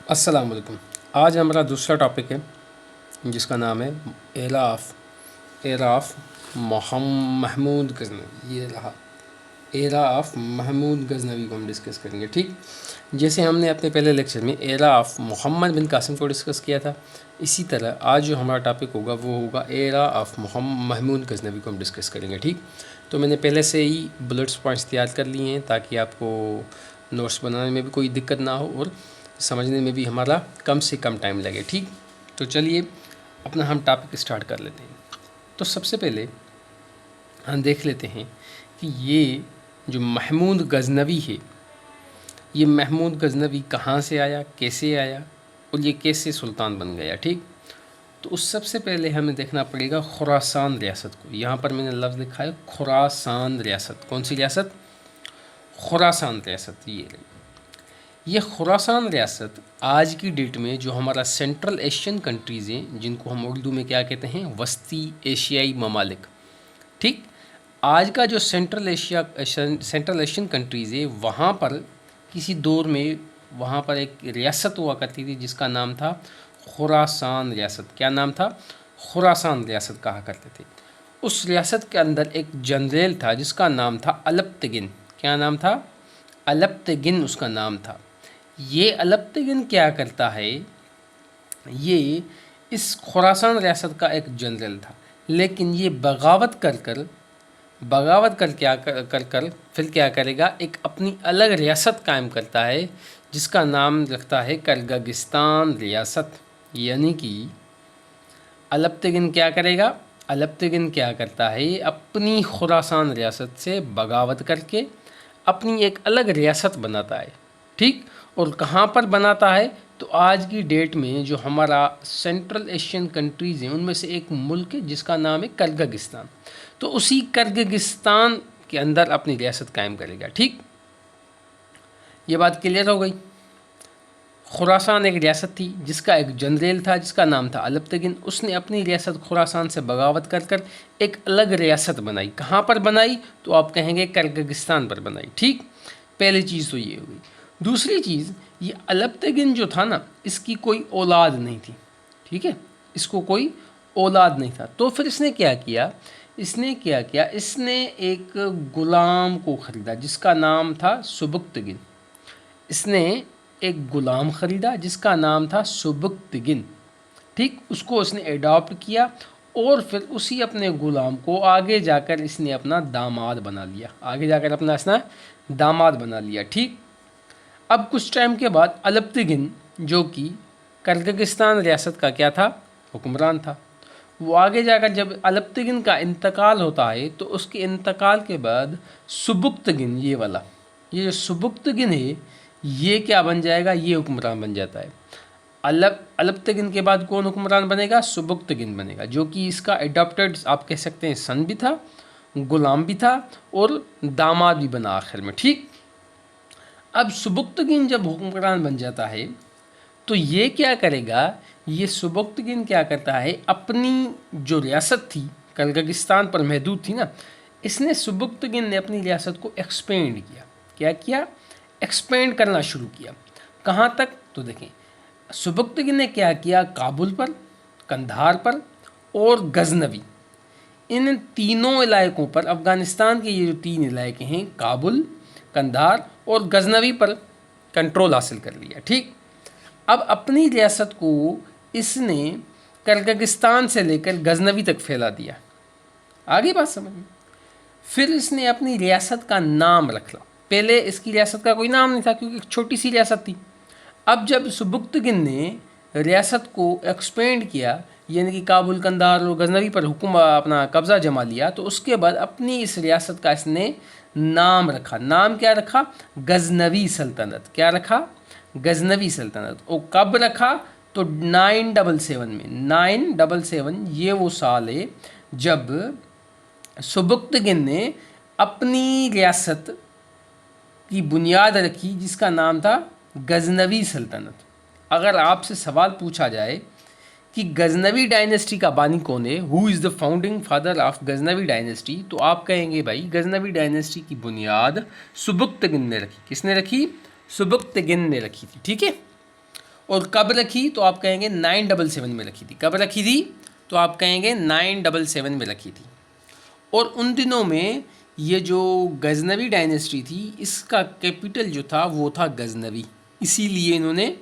अस्सलाम वालेकुम। आज हमारा दूसरा टॉपिक है जिसका नाम है एरा ऑफ महमूद गज़नवी। ये रहा एरा ऑफ महमूद गज़नवी को हम डिस्कस करेंगे। ठीक, जैसे हमने अपने पहले लेक्चर में एरा ऑफ मोहम्मद बिन कासिम को डिस्कस किया था, इसी तरह आज जो हमारा टॉपिक होगा वो होगा एरा ऑफ महमूद गज़नवी को हम डिस्कस करेंगे। ठीक, तो मैंने पहले से ही बुलेट्स पॉइंट्स तैयार कर लिए हैं ताकि आपको नोट्स बनाने में भी कोई दिक्कत ना हो और समझने में भी हमारा कम से कम टाइम लगे। ठीक, तो चलिए अपना हम टॉपिक स्टार्ट कर लेते हैं। तो सबसे पहले हम देख लेते हैं कि ये जो महमूद गज़नवी है, ये महमूद गज़नवी कहाँ से आया, कैसे आया और ये कैसे सुल्तान बन गया। ठीक, तो उस सबसे पहले हमें देखना पड़ेगा खुरासान रियासत को। यहाँ पर मैंने लफ्ज़ लिखा है खुरासान रियासत। कौन सी रियासत? खुरासान रियासत। ये खुरासान रियासत आज की डेट में जो हमारा सेंट्रल एशियन कंट्रीज़ हैं, जिनको हम उर्दू में क्या कहते हैं, वस्ती एशियाई ममालिक। ठीक, आज का जो सेंट्रल एशियन कंट्रीज़ है, वहाँ पर किसी दौर में वहाँ पर एक रियासत हुआ करती थी जिसका नाम था खुरासान रियासत। क्या नाम था? खुरासान रियासत कहा करते थे। उस रियासत के अंदर एक जनरल था जिसका नाम था अलप्तगिन। क्या नाम था? अलप्तगिन उसका नाम था। ये अलप्तगिन क्या करता है, ये इस खुरासान रियासत का एक जनरल था, लेकिन ये बगावत कर फिर क्या करेगा, एक अपनी अलग रियासत कायम करता है जिसका नाम रखता है करगिस्तान रियासत। यानी कि अलप्तगिन क्या करेगा, अलप्तगिन क्या करता है, अपनी खुरासान रियासत से बगावत करके अपनी एक अलग रियासत बनाता है। ठीक, और कहाँ पर बनाता है? तो आज की डेट में जो हमारा सेंट्रल एशियन कंट्रीज़ हैं उनमें से एक मुल्क है जिसका नाम है करगिस्तान। तो उसी करगिस्तान के अंदर अपनी रियासत कायम करेगा। ठीक, ये बात क्लियर हो गई। खुरासान एक रियासत थी जिसका एक जनरल था जिसका नाम था अलप्तगिन। उसने अपनी रियासत खुरासान से बगावत कर एक अलग रियासत बनाई। कहाँ पर बनाई? तो आप कहेंगे करगिस्तान पर बनाई। ठीक, पहली चीज़ तो ये हो गई। दूसरी चीज़, ये अलप्तगिन जो था ना, इसकी कोई औलाद नहीं थी। ठीक है, इसको कोई औलाद नहीं था। तो फिर इसने क्या किया, इसने एक ग़ुलाम को ख़रीदा जिसका नाम था सुबुक्तगिन। इसने एक ग़ुलाम ख़रीदा जिसका नाम था सुबुक्तगिन। ठीक, उसको उसने एडॉप्ट किया और फिर उसी अपने ग़ुलाम को आगे जाकर इसने अपना दामाद बना लिया। ठीक, अब कुछ टाइम के बाद अलप्तगिन, जो कि करगिस्तान रियासत का क्या था, हुक्मरान था, वो आगे जाकर जब अलप्तगिन का इंतकाल होता है तो उसके इंतकाल के बाद सुबुक्तगिन, ये जो सुबुक्तगिन है, ये क्या बन जाएगा, ये हुक्मरान बन जाता है। अलप्तगिन के बाद कौन हुक्मरान बनेगा? सुबुक्तगिन बनेगा, जो कि इसका एडॉप्टेड आप कह सकते हैं सन भी था, ग़ुलाम भी था और दामाद भी बना आखिर में। ठीक, अब सुबुक्तगिन जब हुक्मरान बन जाता है तो ये क्या करेगा, ये सुबुक्तगिन क्या करता है, अपनी जो रियासत थी करगिस्तान पर महदूद थी ना, इसने सुबुक्तगिन ने अपनी रियासत को एक्सपेंड किया। क्या किया? एक्सपेंड करना शुरू किया। कहाँ तक? तो देखें, सुबुक्तगिन ने क्या किया, काबुल पर, कंधार पर और गज़नवी, इन तीनों इलाकों पर, अफ़गानिस्तान के ये जो तीन इलाके हैं, काबुल, कंधार और गज़नवी पर कंट्रोल हासिल कर लिया। ठीक, अब अपनी रियासत को इसने करगिस्तान से लेकर गज़नवी तक फैला दिया। आगे बात समझ में? फिर इसने अपनी रियासत का नाम रखा। पहले इसकी रियासत का कोई नाम नहीं था क्योंकि एक छोटी सी रियासत थी। अब जब सुबुक्तगिन ने रियासत को एक्सपेंड किया, यानी कि काबुल, कंधार और गज़नवी पर अपना कब्ज़ा जमा लिया, तो उसके बाद अपनी इस रियासत का इसने नाम रखा। नाम क्या रखा? गज़नवी सल्तनत। क्या रखा? गज़नवी सल्तनत। और कब रखा? तो 977 में। 977 ये वो साल है जब सुबुक्तगिन ने अपनी रियासत की बुनियाद रखी जिसका नाम था गज़नवी सल्तनत। अगर आपसे सवाल पूछा जाए कि गज़नवी डायनेस्टी का बानी कौन है, who is the founding father of Ghaznavi dynasty, तो आप कहेंगे भाई गज़नवी डायनेस्टी की बुनियाद सुबुक्तगिन ने रखी। किसने रखी? सुबुक्तगिन ने रखी थी। ठीक है, और कब रखी तो आप कहेंगे 977 में रखी थी। कब रखी थी तो आप कहेंगे 977 में रखी थी। और उन दिनों में ये जो गजनवी डायनेस्टी थी इसका कैपिटल जो था वो था गजनवी, इसीलिए इन्होंने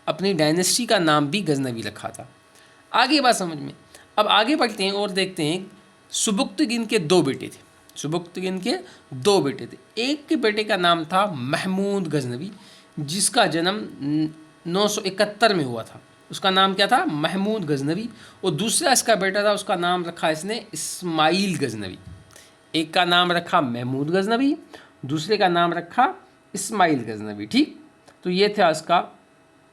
अपनी डायनेस्टी का नाम भी गजनवी रखा था। आगे बात समझ में। अब आगे बढ़ते हैं और देखते हैं सुबुक्तगिन के दो बेटे थे। सुबुक्तगिन के दो बेटे थे। एक के बेटे का नाम था महमूद गजनवी, जिसका जन्म 971 में हुआ था। उसका नाम क्या था? महमूद गजनवी। और दूसरा इसका बेटा था, उसका नाम रखा इसने इस्माइल गजनवी। एक का नाम रखा महमूद गजनवी, दूसरे का नाम रखा इस्माइल गजनवी। ठीक, तो ये था इसका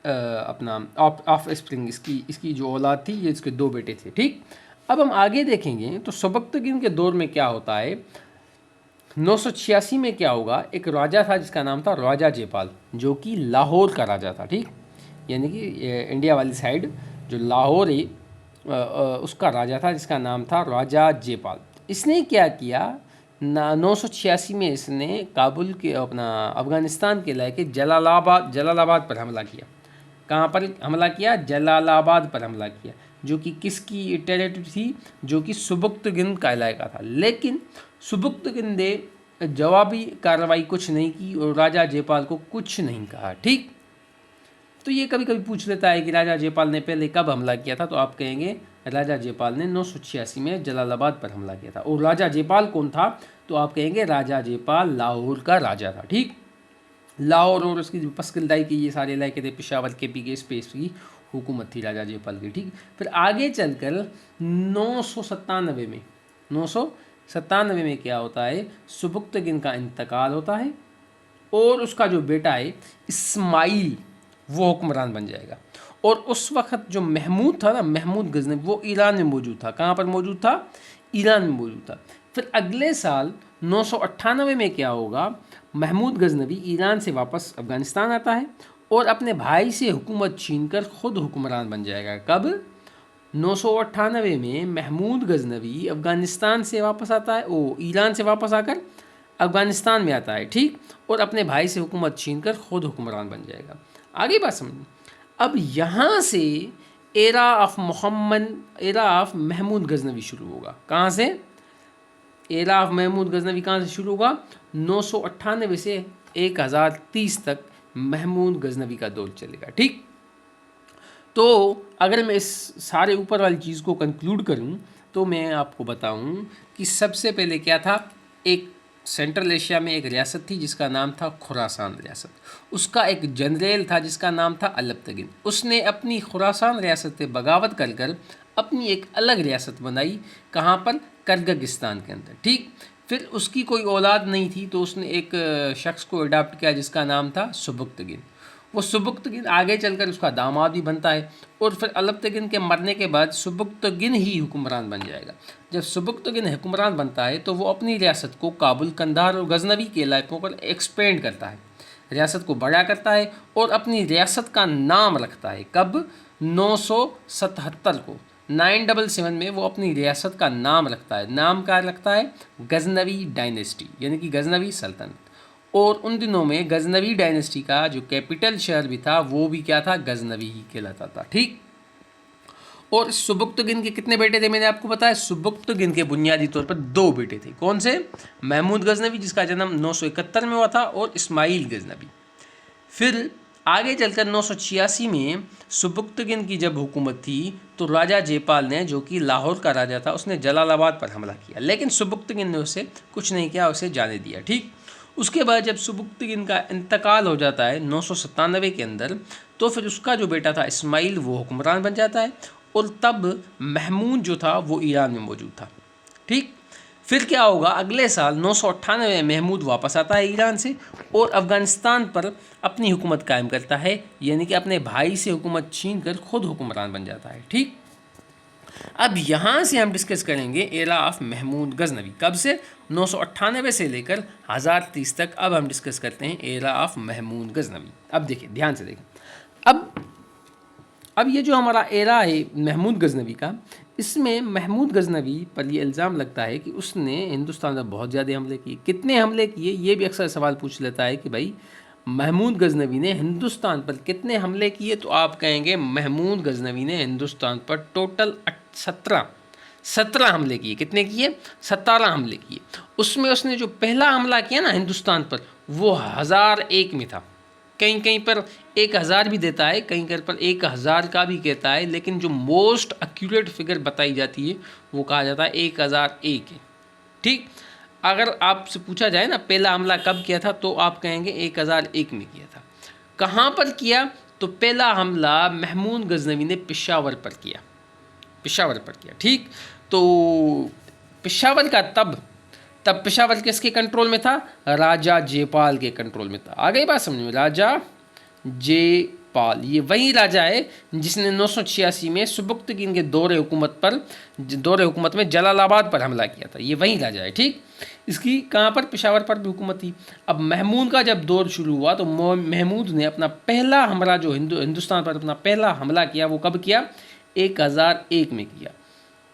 अपना ऑफ स्प्रिंग, इसकी जो औलाद थी, ये इसके दो बेटे थे। ठीक, अब हम आगे देखेंगे तो सुबक्तगिन के दौर में क्या होता है। 986 में क्या होगा, एक राजा था जिसका नाम था राजा जयपाल, जो कि लाहौर का राजा था। ठीक, यानी कि इंडिया वाली साइड जो लाहौर है उसका राजा था, जिसका नाम था राजा जयपाल। इसने क्या किया, 986 में इसने काबुल के अपना अफ़गानिस्तान के इलाके जलालाबाद पर हमला किया। कहाँ पर हमला किया? जलालाबाद पर हमला किया, जो कि किसकी टेरिटरी थी? जो कि सुबक्तगिन का इलाका था। लेकिन सुबक्तगिन ने जवाबी कार्रवाई कुछ नहीं की और राजा जयपाल को कुछ नहीं कहा। ठीक, तो ये कभी कभी पूछ लेता है कि राजा जयपाल ने पहले कब हमला किया था, तो आप कहेंगे राजा जयपाल ने 986 में जलालाबाद पर हमला किया था। और राजा जयपाल कौन था, तो आप कहेंगे राजा जयपाल लाहौर का राजा था। ठीक, लाहौर और उसकी जो पस्किलदाई की ये सारे इलाके थे, पेशावर के पी के स्पेस की हुकूमत थी राजा जयपाल की। ठीक, फिर आगे चलकर 997 में क्या होता है, सुबक्तगिन का इंतकाल होता है और उसका जो बेटा है इस्माइल वो हुक्मरान बन जाएगा। और उस वक्त जो महमूद था ना, महमूद गजनवी, वो ईरान में मौजूद था। कहाँ पर मौजूद था? ईरान में मौजूद था। फिर अगले साल 998 में क्या होगा, महमूद गजनवी ईरान से वापस अफ़गानिस्तान आता है और अपने भाई से हुकूमत छीनकर खुद हुक्मरान बन जाएगा। कब? 998 में महमूद गजनवी अफ़गानिस्तान से वापस आता है, ईरान से वापस आकर अफ़गानिस्तान में आता है। ठीक, और अपने भाई से हुकूमत छीनकर खुद हुक्मरान बन जाएगा। आगे बात समझिए। अब यहाँ से एरा ऑफ महमूद गजनवी शुरू होगा। कहाँ से? एरा ऑफ महमूद गजनवी कहाँ से शुरू होगा? 998 से 1030 तक महमूद गजनवी का दौर चलेगा। ठीक, तो अगर मैं इस सारे ऊपर वाली चीज़ को कंक्लूड करूं तो मैं आपको बताऊं कि सबसे पहले क्या था, एक सेंट्रल एशिया में एक रियासत थी जिसका नाम था खुरासान रियासत। उसका एक जनरल था जिसका नाम था अलबतगिन। उसने अपनी खुरासान रियासत से बगावत कर अपनी एक अलग रियासत बनाई। कहाँ पर? किर्गिस्तान के अंदर। ठीक, फिर उसकी कोई औलाद नहीं थी तो उसने एक शख्स को अडॉप्ट किया जिसका नाम था सुबक्तगिन। वो सुबक्तगिन आगे चलकर उसका दामाद भी बनता है और फिर अलबतगिन के मरने के बाद सुबक्तगिन ही हुक्मरान बन जाएगा। जब सुबक्तगिन हुक्मरान बनता है तो वो अपनी रियासत को काबुल, कंधार और गजनवी के इलाकों पर एक्सपेंड करता है, रियासत को बड़ा करता है और अपनी रियासत का नाम रखता है। कब? 977 को, 977 में वो अपनी रियासत का नाम रखता है। नाम क्या रखता है? गजनवी डायनेस्टी, यानी कि गजनवी सल्तनत। और उन दिनों में गजनवी डायनेस्टी का जो कैपिटल शहर भी था वो भी क्या था? गजनवी ही कहलाता था। ठीक, और सुबक्तगिन के कितने बेटे थे मैंने आपको बताया? सुबक्तगिन के बुनियादी तौर पर दो बेटे थे। कौन से? महमूद गजनवी जिसका जन्म 971 में हुआ था और इस्माइल गजनवी। फिर आगे चलकर 986 में सुबक्तगिन की जब हुकूमत थी तो राजा जयपाल ने, जो कि लाहौर का राजा था, उसने जलालाबाद पर हमला किया, लेकिन सुबक्तगिन ने उसे कुछ नहीं किया, उसे जाने दिया। ठीक, उसके बाद जब सुबक्तगिन का इंतकाल हो जाता है 997 के अंदर, तो फिर उसका जो बेटा था इस्माइल वो हुक्मरान बन जाता है और तब महमूद जो था वो ईरान में मौजूद था। ठीक, फिर क्या होगा, अगले साल 998 में महमूद वापस आता है ईरान से और अफ़गानिस्तान पर अपनी हुकूमत कायम करता है, यानी कि अपने भाई से हुकूमत छीन कर खुद हुक्मरान बन जाता है। ठीक, अब यहाँ से हम डिस्कस करेंगे एरा ऑफ महमूद गजनवी। कब से? 998 से लेकर 1030 तक। अब हम डिस्कस करते हैं एरा ऑफ महमूद गजनवी। अब देखिए, ध्यान से देखें। अब ये जो हमारा एरा है महमूद गजनवी का, इसमें महमूद गजनवी पर ये इल्ज़ाम लगता है कि उसने हिंदुस्तान में बहुत ज़्यादा हमले किए। कितने हमले किए ये भी अक्सर सवाल पूछ लेता है कि भाई महमूद गजनवी ने हिंदुस्तान पर कितने हमले किए? तो आप कहेंगे महमूद गजनवी ने हिंदुस्तान पर टोटल 17 हमले किए। कितने किए? 17 हमले किए। उसमें उसने जो पहला हमला किया ना हिंदुस्तान पर, वो 1001 में था। कहीं कहीं पर 1000 भी देता है, कहीं कहीं पर 1000 का भी कहता है, लेकिन जो मोस्ट एक्यूरेट फिगर बताई जाती है वो कहा जाता है 1001 है। ठीक, अगर आपसे पूछा जाए ना पहला हमला कब किया था, तो आप कहेंगे 1001 में किया था। कहाँ पर किया? तो पहला हमला महमूद गजनवी ने पेशावर पर किया, पेशावर पर किया। ठीक, तो पेशावर का तब पेशावर किसके कंट्रोल में था? राजा जयपाल के कंट्रोल में था। आ गई बात समझ में? राजा जयपाल ये वही राजा है जिसने 986 में सुबुक्तगीन के दौरे हुकूमत में जलालाबाद पर हमला किया था। ये वही राजा है। ठीक, इसकी कहाँ पर? पेशावर पर भी हुकूमत थी। अब महमूद का जब दौर शुरू हुआ तो महमूद ने अपना पहला हमला जो हिंदुस्तान पर अपना पहला हमला किया वो कब किया? 1001 में किया।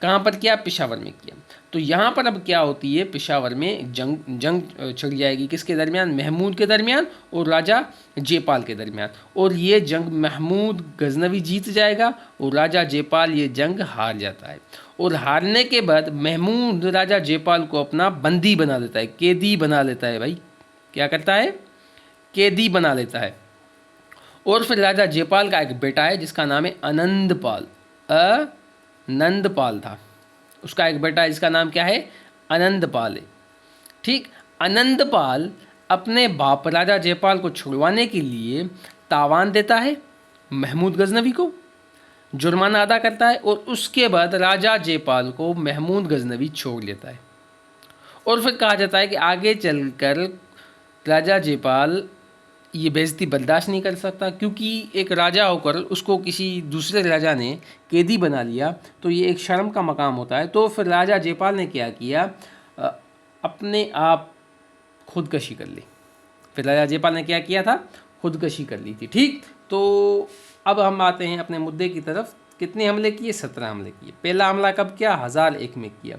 कहाँ पर किया? पेशावर में किया। तो यहाँ पर अब क्या होती है? पेशावर में जंग छिड़ जाएगी। किसके दरमियान? महमूद के दरमियान और राजा जयपाल के दरमियान। और ये जंग महमूद गजनवी जीत जाएगा और राजा जयपाल ये जंग हार जाता है। और हारने के बाद महमूद राजा जयपाल को अपना बंदी बना लेता है, कैदी बना लेता है। भाई क्या करता है? कैदी बना लेता है। और फिर राजा जयपाल का एक बेटा है जिसका नाम है आनंदपाल। नंदपाल था उसका एक बेटा, इसका नाम क्या है? आनंदपाल है। ठीक, आनंदपाल अपने बाप राजा जयपाल को छुड़वाने के लिए तावान देता है महमूद गजनवी को, जुर्माना अदा करता है, और उसके बाद राजा जयपाल को महमूद गजनवी छोड़ लेता है। और फिर कहा जाता है कि आगे चलकर राजा जयपाल ये बेइज्जती बर्दाश्त नहीं कर सकता, क्योंकि एक राजा होकर उसको किसी दूसरे राजा ने कैदी बना लिया, तो ये एक शर्म का मकाम होता है। तो फिर राजा जयपाल ने क्या किया? अपने आप खुदकशी कर ली। फिर राजा जयपाल ने क्या किया था? खुदकशी कर ली थी। ठीक, तो अब हम आते हैं अपने मुद्दे की तरफ। कितने हमले किए? 17 हमले किए। पहला हमला कब किया? 1001 में किया।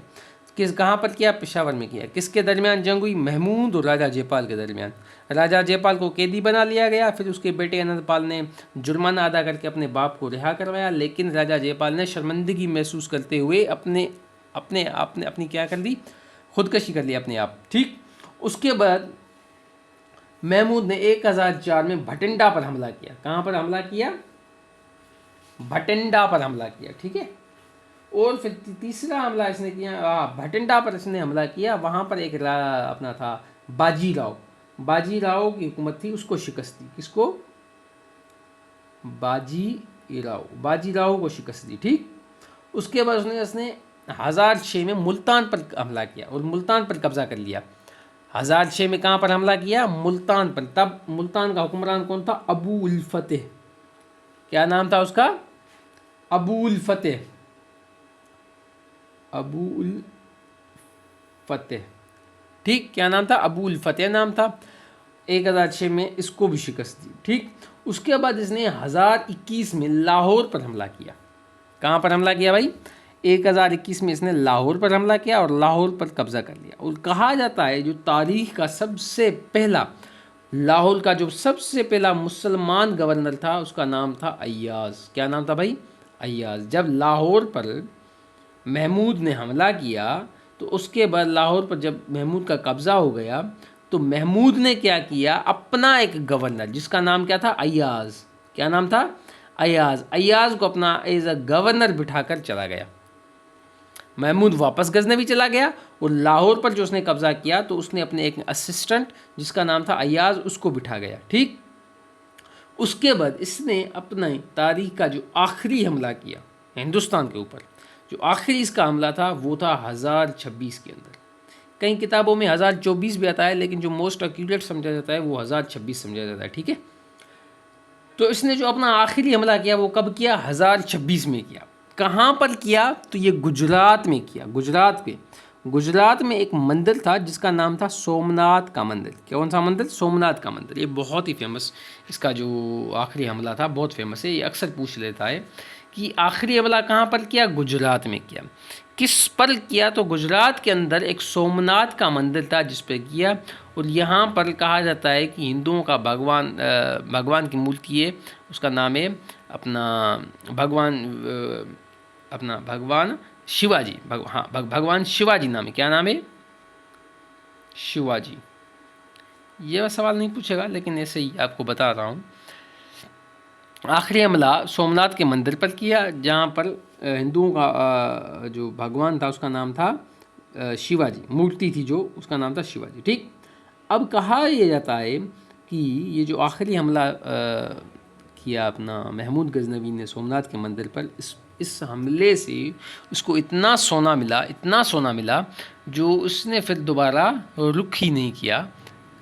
कहाँ पर किया? पेशावर में किया। किसके दरमियान जंग हुई? महमूद और राजा जयपाल के दरमियान। राजा जयपाल को कैदी बना लिया गया, फिर उसके बेटे आनंदपाल ने जुर्माना अदा करके अपने बाप को रिहा करवाया, लेकिन राजा जयपाल ने शर्मिंदगी महसूस करते हुए अपनी क्या कर दी? खुदकशी कर ली अपने आप। ठीक, उसके बाद महमूद ने 1004 में भटिंडा पर हमला किया। कहाँ पर हमला किया? भटिंडा पर हमला किया। ठीक है, और फिर तीसरा हमला इसने किया भटिंडा पर इसने हमला किया। वहाँ पर एक अपना था बाजीराव की हुकूमत थी, उसको शिकस्त दी। किसको? बाजीराव को शिकस्त दी। ठीक, उसके बाद उसने 1006 में मुल्तान पर हमला किया और मुल्तान पर कब्जा कर लिया। 1006 में कहाँ पर हमला किया? मुल्तान पर। तब मुल्तान का हुक्मरान कौन था? अबू उल फतेह। क्या नाम था उसका? अबू उल फतेह। ठीक, क्या नाम था? अबू उल फतेह नाम था। 1006 में इसको भी शिकस्त दी। ठीक, उसके बाद इसने 1021 में लाहौर पर हमला किया। कहाँ पर हमला किया भाई? 1021 में इसने लाहौर पर हमला किया और लाहौर पर कब्जा कर लिया। और कहा जाता है जो तारीख का सबसे पहला लाहौर का जो सबसे पहला मुसलमान गवर्नर था उसका नाम था अय्याज। क्या नाम था भाई? अय्याज। जब लाहौर पर महमूद ने हमला किया तो उसके बाद लाहौर पर जब महमूद का कब्ज़ा हो गया तो महमूद ने क्या किया? अपना एक गवर्नर जिसका नाम क्या था? अय्याज। क्या नाम था? अय्याज को अपना एज अ गवर्नर बिठाकर चला गया। महमूद वापस गजनवी चला गया और लाहौर पर जो उसने कब्ज़ा किया तो उसने अपने एक असिस्टेंट जिसका नाम था अय्याज उसको बिठा गया। ठीक, उसके बाद इसने अपना तारीख का जो आखिरी हमला किया हिंदुस्तान के ऊपर, जो आखिरी इसका हमला था वो था 1026 के अंदर। कई किताबों में 1024 भी आता है, लेकिन जो मोस्ट एक्यूरेट समझा जाता है वो 1026 समझा जाता है। ठीक है, तो इसने जो अपना आखिरी हमला किया वो कब किया? 1026 में किया। कहाँ पर किया? तो ये गुजरात में किया। गुजरात में एक मंदिर था जिसका नाम था सोमनाथ का मंदिर। कौन सा मंदिर? सोमनाथ का मंदिर। ये बहुत ही फेमस, इसका जो आखिरी हमला था बहुत फेमस है। ये अक्सर पूछ लेता है कि आखिरी हमला कहाँ पर किया? गुजरात में किया। किस पर किया? तो गुजरात के अंदर एक सोमनाथ का मंदिर था जिस पर किया, और यहाँ पर कहा जाता है कि हिंदुओं का भगवान की मूर्ति है, उसका नाम है अपना भगवान शिवाजी। भगवान शिवाजी नाम है। क्या नाम है? शिवाजी। ये सवाल नहीं पूछेगा, लेकिन ऐसे ही आपको बता रहा हूँ। आखिरी हमला सोमनाथ के मंदिर पर किया, जहाँ पर हिंदुओं का जो भगवान था उसका नाम था शिवाजी, मूर्ति थी जो, उसका नाम था शिवाजी। ठीक। अब कहा यह जाता है कि ये जो आखिरी हमला किया अपना महमूद गजनवी ने सोमनाथ के मंदिर पर, इस हमले से उसको इतना सोना मिला जो उसने फिर दोबारा रुख ही नहीं किया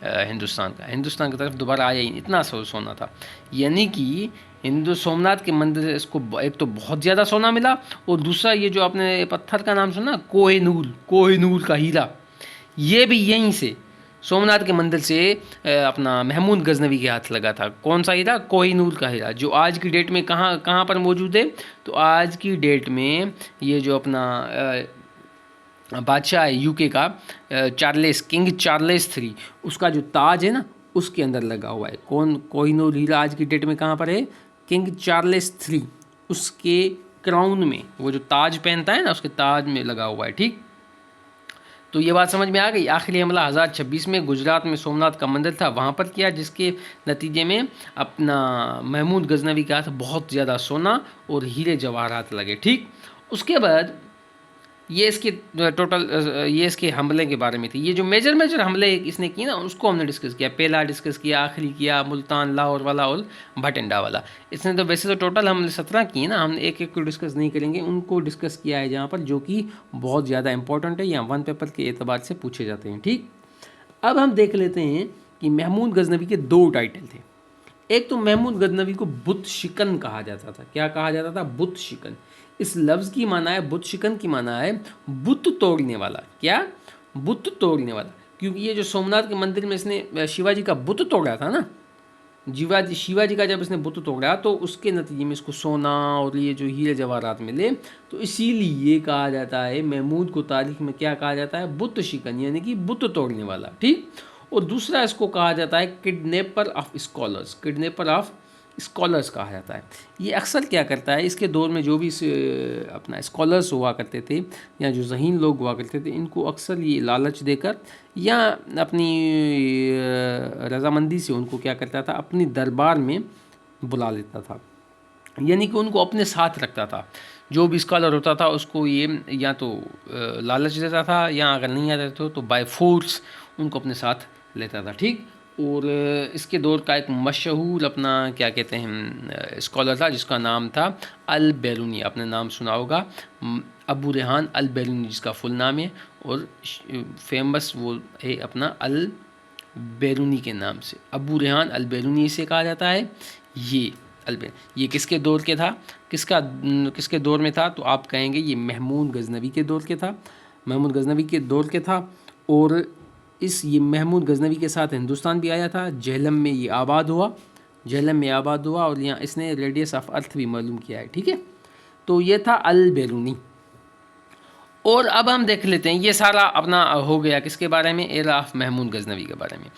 हिंदुस्तान की तरफ दोबारा आया ही नहीं, इतना सोना था। यानी कि सोमनाथ के मंदिर से इसको एक तो बहुत ज़्यादा सोना मिला, और दूसरा ये जो आपने पत्थर का नाम सुना, कोहिनूर का हीरा, ये भी यहीं से सोमनाथ के मंदिर से अपना महमूद गजनवी के हाथ लगा था। कौन सा हीरा? कोहिनूर का हीरा, जो आज की डेट में कहाँ पर मौजूद है? तो आज की डेट में ये जो अपना बादशाह है यूके का, किंग चार्लेस 3, उसका जो ताज है ना, उसके अंदर लगा हुआ है। कोहिनूर हीरा आज की डेट में कहाँ पर है? किंग चार्लेस 3 उसके क्राउन में, वो जो ताज पहनता है ना, उसके ताज में लगा हुआ है। ठीक। तो ये बात समझ में आ गई। आखिरी हमला 1026 में गुजरात में सोमनाथ का मंदिर था, वहाँ पर किया, जिसके नतीजे में अपना महमूद गजनवी के हाथ बहुत ज़्यादा सोना और हीरे जवाहरात लगे। ठीक। उसके बाद ये इसके हमले के बारे में थी। ये जो मेजर हमले इसने किए ना, उसको हमने डिस्कस किया। पहला डिस्कस किया, आखिरी किया, मुल्तान, लाहौर वाला और भटिंडा वाला। इसने तो वैसे तो टोटल हमने 17 किए ना, हम एक को डिस्कस नहीं करेंगे, उनको डिस्कस किया है जहाँ पर, जो कि बहुत ज़्यादा इंपॉर्टेंट है, या 1 पेपर के एतबार से पूछे जाते हैं। ठीक। अब हम देख लेते हैं कि महमूद गजनवी के 2 टाइटल थे। एक तो महमूद गजनवी को बुत शिकन कहा जाता था। क्या कहा जाता था? बुत शिकन। इस लफ्ज़ की माना है, बुत शिकन की माना है बुत तोड़ने वाला। क्या? बुत तोड़ने वाला। क्योंकि ये जो सोमनाथ के मंदिर में इसने शिवाजी का बुत तोड़ा था ना, शिवाजी का जब इसने बुत तोड़ा, तो उसके नतीजे में इसको सोना और ये जो हीरे जवाहरात मिले, तो इसीलिए कहा जाता है महमूद को तारीख में क्या कहा जाता है? बुत शिकन, यानी कि बुत तोड़ने वाला। ठीक। और दूसरा इसको कहा जाता है किडनैपर ऑफ स्कॉलर्स कहा जाता है। ये अक्सर क्या करता है, इसके दौर में जो भी अपना स्कॉलर्स हुआ करते थे, या जो ज़हीन लोग हुआ करते थे, इनको अक्सर ये लालच देकर या अपनी रजामंदी से उनको क्या करता था? अपनी दरबार में बुला लेता था, यानी कि उनको अपने साथ रखता था। जो भी स्कॉलर होता था उसको ये या तो लालच देता था, या अगर नहीं आते तो बाय फोर्स उनको अपने साथ लेता था। ठीक। और इसके दौर का एक मशहूर अपना क्या कहते हैं स्कॉलर था, जिसका नाम था अल बैरूनी। आपने नाम सुना होगा, अबू रेहान अल बैरूनी जिसका फुल नाम है, और फेमस वो है अपना अल बैरूनी के नाम से। अबू रेहान अल बैरूनी से कहा जाता है। ये किसके दौर के था? किसके दौर में था? तो आप कहेंगे ये महमूद गजनवी के दौर के था। और ये महमूद गजनवी के साथ हिंदुस्तान भी आया था। झेलम में ये आबाद हुआ, और यहाँ इसने रेडियस ऑफ अर्थ भी मालूम किया है। ठीक है। तो ये था अल बैरूनी। और अब हम देख लेते हैं, ये सारा अपना हो गया किसके बारे में? एरा ऑफ महमूद गजनवी के बारे में।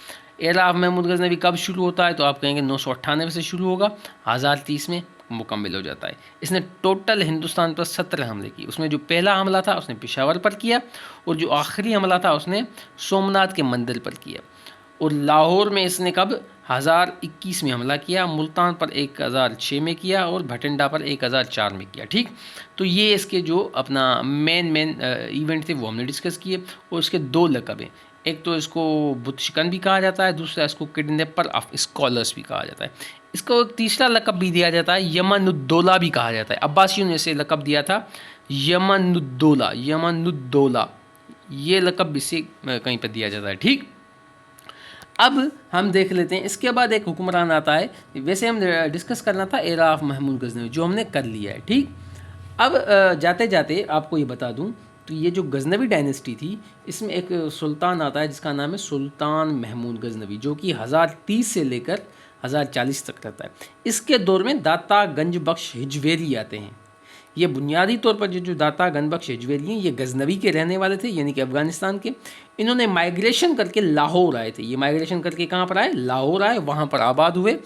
एरा ऑफ महमूद गजनवी कब शुरू होता है? तो आप कहेंगे 998 से शुरू होगा, 1030 में मुकम्मल हो जाता है। इसने टोटल हिंदुस्तान पर 17 हमले किए। उसमें जो पहला हमला था उसने पेशावर पर किया, और जो आखिरी हमला था उसने सोमनाथ के मंदिर पर किया। और लाहौर में इसने कब? 1021 में हमला किया, मुल्तान पर 1006 में किया, और भटिंडा पर 1004 में किया। ठीक। तो ये इसके जो अपना मेन इवेंट थे वो हमने डिस्कस किए। और इसके 2 लक़ब हैं, एक तो इसको बुत शिकन भी कहा जाता है, दूसरा इसको किडनैपर ऑफ स्कॉलर्स भी कहा जाता है। इसको एक तीसरा लक़ब भी दिया जाता है, यमनुद्दौला भी कहा जाता है। अब्बासियों ने इसे लक़ब दिया था यमनुद्दौला। ये लक़ब इसे कहीं पर दिया जाता है। ठीक। अब हम देख लेते हैं, इसके बाद एक हुक्मरान आता है। वैसे हम डिस्कस करना था एरा ऑफ महमूद गजनवी, जो हमने कर लिया है। ठीक। अब जाते जाते आपको ये बता दूं, तो ये जो गजनवी डायनेस्टी थी, इसमें एक सुल्तान आता है जिसका नाम है सुल्तान महमूद गजनवी, जो कि 1030 से लेकर 1040 तक रहता है। इसके दौर में दाता गंज बख्श हिजवेरी आते हैं। ये बुनियादी तौर पर जो दाता गनबख्श अजवेरी हैं ये गजनवी के रहने वाले थे, यानी कि अफ़गानिस्तान के। इन्होंने माइग्रेशन करके लाहौर आए थे। ये माइग्रेशन करके कहाँ पर आए? लाहौर आए, वहाँ पर आबाद हुए।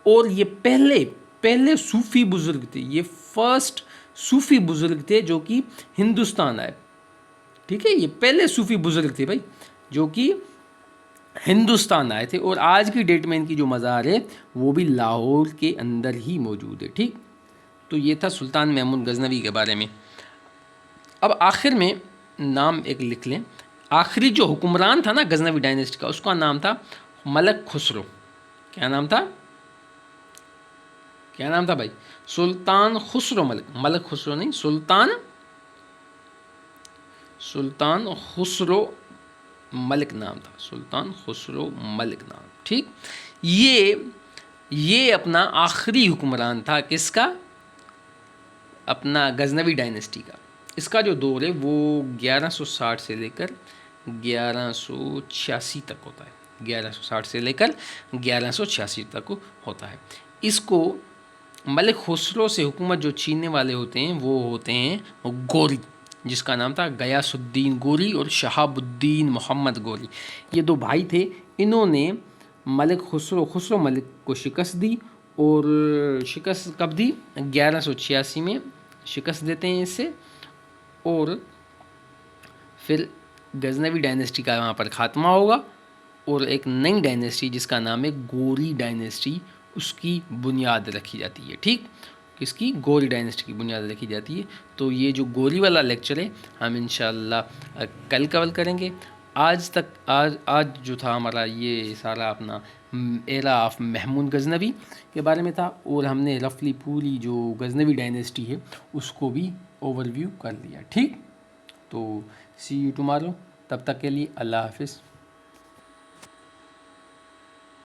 और ये पहले सूफ़ी बुज़ुर्ग थे, ये फर्स्ट सूफ़ी बुज़ुर्ग थे जो कि हिंदुस्तान आए। ठीक है, ये पहले सूफ़ी बुज़ुर्ग थे भाई जो कि हिंदुस्तान आए थे। और आज की डेट में इनकी जो मज़ार है वो भी लाहौर के अंदर ही मौजूद है। ठीक, तो ये था सुल्तान महमूद गजनवी के बारे में। अब आखिर में नाम एक लिख लें। आखिरी जो हुक्मरान था ना गजनवी डायनेस्टी का, उसका नाम था मलक खुसरो। क्या नाम था? क्या नाम था भाई? सुल्तान खुसरो मलिक। मलक खुसरो नहीं, सुल्तान खुसरो मलिक नाम था। सुल्तान खुसरो मलिक नाम। ठीक, ये अपना आखिरी हुक्मरान था। किसका? अपना गजनवी डायनेस्टी का। इसका जो दौर है वो 1160 से लेकर 1186 तक होता है। 1160 से लेकर 1186 तक होता है। इसको मलिक खुसरो से हुकूमत जो छीनने वाले होते हैं वो होते हैं गोरी, जिसका नाम था गयासुद्दीन गोरी और शहाबुद्दीन मोहम्मद गोरी। ये दो भाई थे। इन्होंने मलिक खुसरो मलिक को शिकस्त दी। और शिकस्त कब दी? 1186 में शिकस्त देते हैं इससे। और फिर गजनवी डायनेस्टी का वहाँ पर ख़ात्मा होगा और एक नई डायनेस्टी जिसका नाम है गोरी डायनेस्टी, उसकी बुनियाद रखी जाती है। ठीक, किसकी? गोरी डायनेस्टी की बुनियाद रखी जाती है। तो ये जो गोरी वाला लेक्चर है हम इंशाअल्लाह कल कवर करेंगे। आज जो था हमारा ये सारा अपना एरा ऑफ महमूद गजनवी के बारे में था। और हमने रफली पूरी जो गजनवी डायनेस्टी है उसको भी ओवरव्यू कर लिया। ठीक, तो सी यू टुमारो। तब तक के लिए अल्लाह हाफिज़।